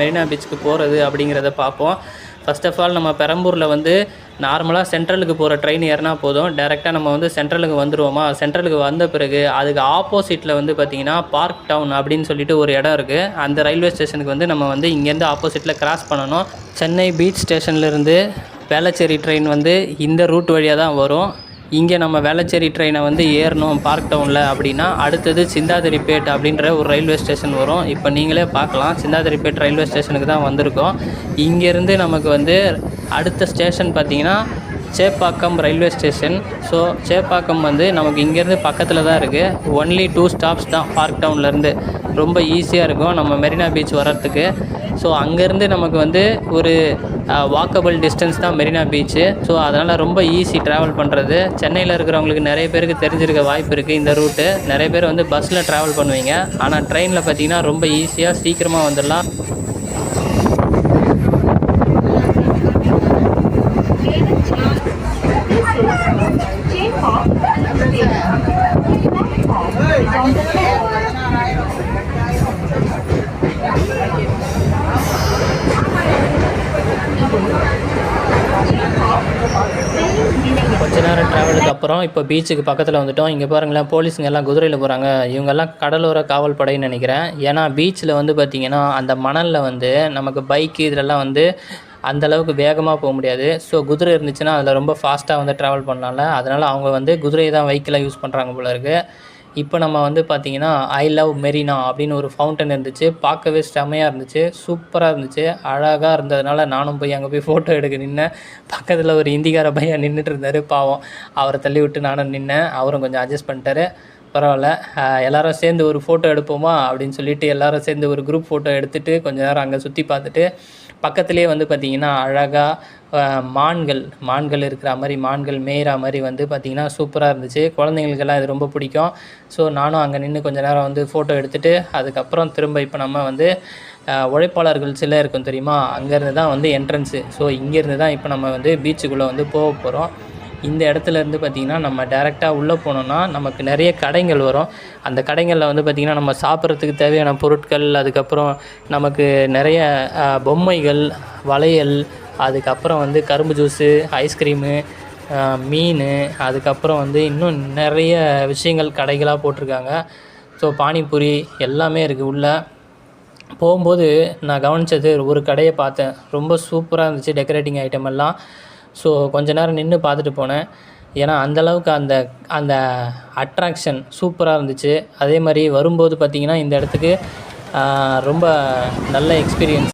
மெரினா பீச்சுக்கு போகிறது அப்படிங்கிறத பார்ப்போம். ஃபர்ஸ்ட் ஆஃப் ஆல் நம்ம பெரம்பூரில் வந்து நார்மலாக சென்ட்ரலுக்கு போகிற ட்ரெயின் ஏறினா போதும். டேரெக்டாக நம்ம வந்து சென்ட்ரலுக்கு வந்துடுவோமா. சென்ட்ரலுக்கு வந்த பிறகு அதுக்கு ஆப்போசிட்டில் வந்து பார்த்திங்கன்னா பார்க் டவுன் அப்படின்னு சொல்லிட்டு ஒரு இடம் இருக்குது. அந்த ரயில்வே ஸ்டேஷனுக்கு வந்து நம்ம வந்து இங்கேருந்து ஆப்போசிட்டில் கிராஸ் பண்ணணும். சென்னை பீச் ஸ்டேஷன்லேருந்து வேளச்சேரி ட்ரெயின் வந்து இந்த ரூட் வழியாக தான் வரும். இங்கே நம்ம வேளச்சேரி ட்ரெயினை வந்து ஏறணும் பார்க் டவுனில் அப்படின்னா அடுத்தது சிந்தாதிரிப்பேட் அப்படின்ற ஒரு ரயில்வே ஸ்டேஷன் வரும். இப்போ நீங்களே பார்க்கலாம், சிந்தாதிரிப்பேட் ரயில்வே ஸ்டேஷனுக்கு தான் வந்திருக்கோம். இங்கேருந்து நமக்கு வந்து அடுத்த ஸ்டேஷன் பார்த்திங்கன்னா Chepauk railway station. So Chepauk வந்து நமக்கு இங்கேருந்து பக்கத்தில் தான் இருக்குது. ஒன்லி 2 ஸ்டாப்ஸ் தான் பார்க் டவுன்லேருந்து. ரொம்ப ஈஸியாக இருக்கும் நம்ம மெரினா பீச் வர்றதுக்கு. ஸோ அங்கேருந்து நமக்கு வந்து ஒரு வாக்கபிள் டிஸ்டன்ஸ் தான் மெரினா பீச்சு. ஸோ அதனால் ரொம்ப ஈஸி ட்ராவல் பண்ணுறது. சென்னையில் இருக்கிறவங்களுக்கு நிறைய பேருக்கு தெரிஞ்சிருக்க வாய்ப்பு இருக்குது இந்த ரூட்டு. நிறைய பேர் வந்து பஸ்ஸில் ட்ராவல் பண்ணுவீங்க. ஆனால் ட்ரெயினில் பார்த்திங்கன்னா ரொம்ப ஈஸியாக சீக்கிரமாக வந்துடலாம். கொஞ்ச நேரம் ட்ராவலுக்கு அப்புறம் இப்போ பீச்சுக்கு பக்கத்தில் வந்துட்டோம். இங்கே பாருங்களேன், போலீஸுங்க எல்லாம் குதிரையில் போகிறாங்க. இவங்கெல்லாம் கடலோர காவல் படைன்னு நினைக்கிறேன். ஏன்னா பீச்சில் வந்து பார்த்திங்கன்னா அந்த மணலில் வந்து நமக்கு பைக்கு இதிலெல்லாம் வந்து அந்தளவுக்கு வேகமாக போக முடியாது. ஸோ குதிரை இருந்துச்சுன்னா அதில் ரொம்ப ஃபாஸ்ட்டாக வந்து ட்ராவல் பண்ணலாம்ல. அதனால் அவங்க வந்து குதிரையை தான் வெஹிக்கிளாக யூஸ் பண்ணுறாங்க போல இருக்குது. இப்போ நம்ம வந்து பார்த்திங்கன்னா ஐ லவ் மெரினா அப்படின்னு ஒரு ஃபவுண்டன் இருந்துச்சு. பார்க்கவே செம்மையாக இருந்துச்சு, சூப்பராக இருந்துச்சு, அழகாக இருந்ததுனால நானும் போய் அங்கே போய் ஃபோட்டோ எடுக்க நின்னேன். பக்கத்தில் ஒரு இந்திக்கார பையன் நின்றுட்டு இருந்தார், பாவம். அவரை தள்ளி விட்டு நானும் நின்னேன். அவரும் கொஞ்சம் அட்ஜஸ்ட் பண்ணிட்டாரு. பரவாயில்ல, எல்லோரும் சேர்ந்து ஒரு ஃபோட்டோ எடுப்போமா அப்படின்னு சொல்லிட்டு எல்லோரும் சேர்ந்து ஒரு குரூப் ஃபோட்டோ எடுத்துகிட்டு கொஞ்சம் நேரம் அங்கே சுற்றி பார்த்துட்டு பக்கத்துலேயே வந்து பார்த்திங்கன்னா அழகாக மான்கள் இருக்கிற மாதிரி, மான்கள் மேயிற மாதிரி வந்து பார்த்திங்கன்னா சூப்பராக இருந்துச்சு. குழந்தைங்களுக்கெல்லாம் இது ரொம்ப பிடிக்கும். ஸோ நானும் அங்கே நின்று கொஞ்சம் நேரம் வந்து ஃபோட்டோ எடுத்துகிட்டு அதுக்கப்புறம் திரும்ப இப்போ நம்ம வந்து உழைப்பாளர்கள் சிலை இருக்கும் தெரியுமா, அங்கேருந்து தான் வந்து என்ட்ரன்ஸு. ஸோ இங்கேருந்து தான் இப்போ நம்ம வந்து பீச்சுக்குள்ளே வந்து போக போகிறோம். இந்த இடத்துலேருந்து பார்த்திங்கன்னா நம்ம டேரெக்டாக உள்ளே போனோம்னா நமக்கு நிறைய கடைகள் வரும். அந்த கடைகளில் வந்து பார்த்திங்கன்னா நம்ம சாப்பிட்றதுக்கு தேவையான பொருட்கள், அதுக்கப்புறம் நமக்கு நிறைய பொம்மைகள், வளையல், அதுக்கப்புறம் வந்து கரும்பு ஜூஸு, ஐஸ்கிரீமு, மீன், அதுக்கப்புறம் வந்து இன்னும் நிறைய விஷயங்கள் கடைகளாக போட்டிருக்காங்க. ஸோ பானிபூரி எல்லாமே இருக்குது உள்ளே. போகும்போது நான் கவனித்தது ஒரு கடையை பார்த்தேன், ரொம்ப சூப்பராக இருந்துச்சு டெக்கரேட்டிங் ஐட்டம் எல்லாம். ஸோ கொஞ்ச நேரம் நின்று பார்த்துட்டு போனேன். ஏன்னா அந்தளவுக்கு அந்த அட்ராக்ஷன் சூப்பராக இருந்துச்சு. அதே மாதிரி வரும்போது பார்த்திங்கன்னா இந்த இடத்துக்கு ரொம்ப நல்ல எக்ஸ்பீரியன்ஸ்.